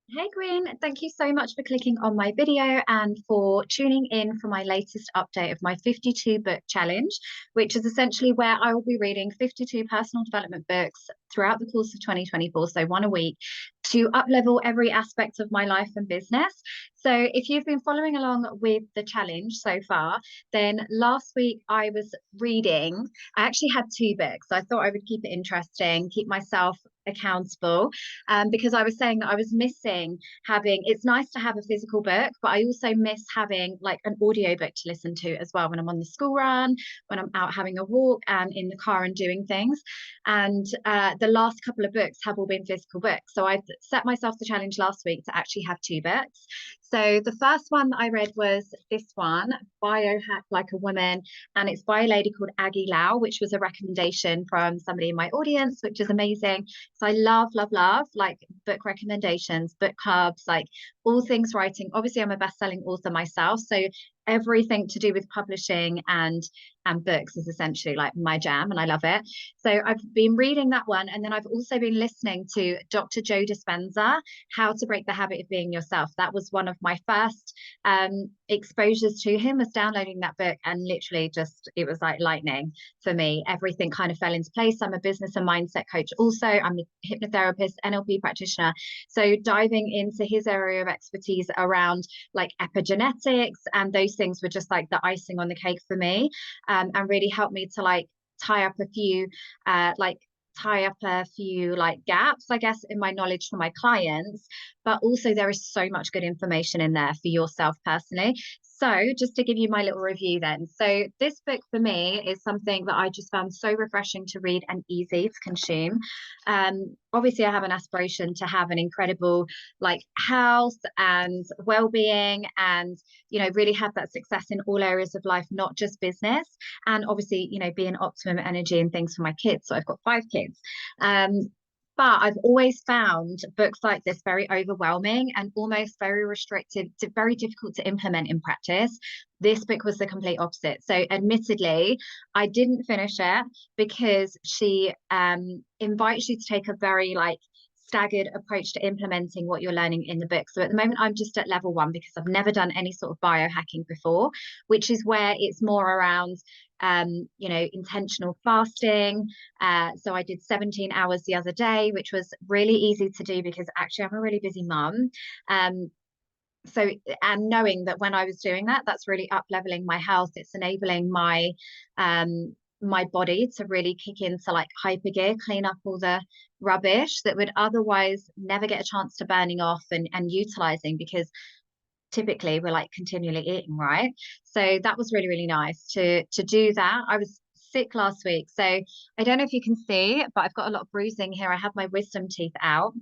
Hey Green, thank you so much for clicking on my video and for tuning in for my latest update of my 52 book challenge, which is essentially where I will be reading 52 personal development books throughout the course of 2024, so one a week, to uplevel every aspect of my life and business. So if you've been following along with the challenge so far, then last week I was reading, I actually had two books. So I thought I would keep it interesting, keep myself accountable, because I was saying that I was missing having, it's nice to have a physical book, but I also miss having like an audio book to listen to as well when I'm on the school run, when I'm out having a walk and in the car and doing things. And the last couple of books have all been physical books. So I set myself the challenge last week to actually have two books. So the first one that I read was this one, Biohack Like a Woman, and it's by a lady called Aggie Lau, which was a recommendation from somebody in my audience, which is amazing. So I love, love, love like book recommendations, book clubs, like all things writing. Obviously, I'm a best-selling author myself, so everything to do with publishing and books is essentially like my jam, and I love it. So I've been reading that one, and then I've also been listening to Dr. Joe Dispenza, How to Break the Habit of Being Yourself. That was one of my first exposures to him, was downloading that book, and literally just it was like lightning for me. Everything kind of fell into place. I'm a business and mindset coach also. I'm a hypnotherapist, NLP practitioner. So diving into his area of expertise around like epigenetics and those things were just like the icing on the cake for me, and really helped me to like tie up a few gaps, I guess, in my knowledge for my clients. But also there is so much good information in there for yourself personally. So just to give you my little review then. So this book for me is something that I just found so refreshing to read and easy to consume. Obviously I have an aspiration to have an incredible like health and well-being, and really have that success in all areas of life, not just business, and obviously be in optimum energy and things for my kids. So I've got 5 kids. But I've always found books like this very overwhelming and almost very restrictive, very difficult to implement in practice. This book was the complete opposite. So admittedly, I didn't finish it because she invites you to take a very like staggered approach to implementing what you're learning in the book. So at the moment, I'm just at level 1 because I've never done any sort of biohacking before, which is where it's more around intentional fasting. So I did 17 hours the other day, which was really easy to do because actually I'm a really busy mum. So, and knowing that when I was doing that, that's really up leveling my health. It's enabling my body to really kick into like hyper gear, clean up all the rubbish that would otherwise never get a chance to burning off and utilizing, because typically we're like continually eating, right? So that was really, really nice to do that. I was sick last week, so I don't know if you can see, but I've got a lot of bruising here. I had my wisdom teeth out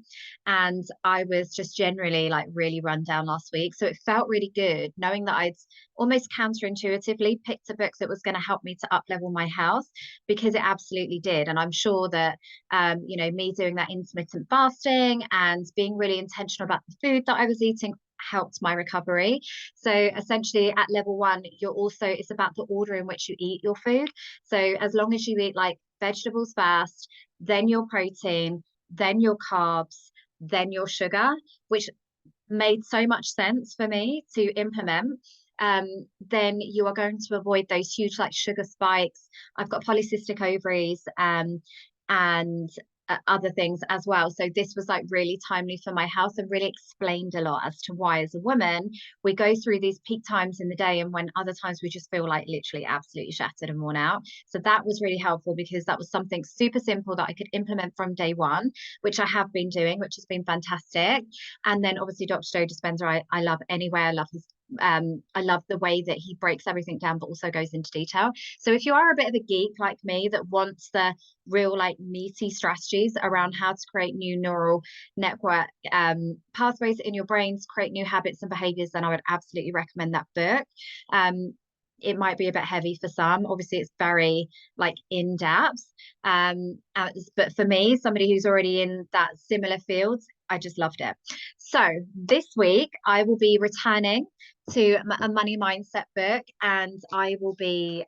and I was just generally like really run down last week. So it felt really good knowing that I'd almost counterintuitively picked a book that was going to help me to up level my health, because it absolutely did. And I'm sure that me doing that intermittent fasting and being really intentional about the food that I was eating helped my recovery. So essentially at level 1, it's about the order in which you eat your food. So as long as you eat like vegetables first, then your protein, then your carbs, then your sugar, which made so much sense for me to implement, then you are going to avoid those huge like sugar spikes. I've got polycystic ovaries, and other things as well. So this was like really timely for my health and really explained a lot as to why as a woman we go through these peak times in the day and when other times we just feel like literally absolutely shattered and worn out. So that was really helpful because that was something super simple that I could implement from day 1, which I have been doing, which has been fantastic. And then obviously Dr. Joe Dispenza, I love anyway. I love his I love the way that he breaks everything down but also goes into detail. So if you are a bit of a geek like me that wants the real like meaty strategies around how to create new neural network pathways in your brain to create new habits and behaviors, then I would absolutely recommend that book. It might be a bit heavy for some. Obviously, it's very like in depth. But for me, somebody who's already in that similar field, I just loved it. So this week, I will be returning to a money mindset book, and I will be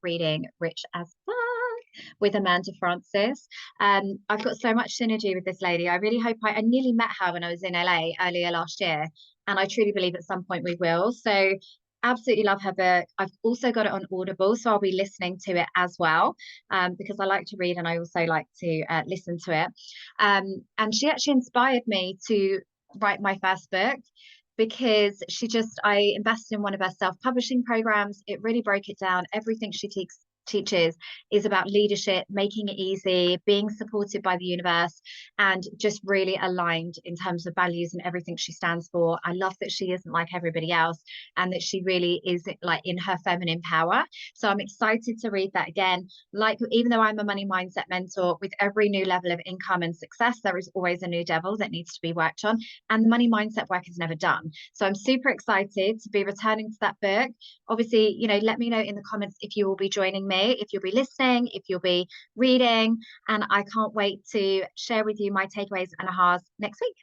reading Rich as Fuck. with Amanda Francis. I've got so much synergy with this lady. I really hope I nearly met her when I was in LA earlier last year, and I truly believe at some point we will. So absolutely love her book. I've also got it on Audible, so I'll be listening to it as well, because I like to read and I also like to listen to it. And she actually inspired me to write my first book, because I invested in one of her self-publishing programs. It really broke it down. Everything she teaches is about leadership, making it easy, being supported by the universe, and just really aligned in terms of values and everything she stands for. I love that she isn't like everybody else, and that she really is like in her feminine power. So I'm excited to read that again. Like, even though I'm a money mindset mentor, with every new level of income and success, there is always a new devil that needs to be worked on, and the money mindset work is never done. So I'm super excited to be returning to that book. Obviously, let me know in the comments if you will be joining me, if you'll be listening, if you'll be reading, and I can't wait to share with you my takeaways and ahas next week.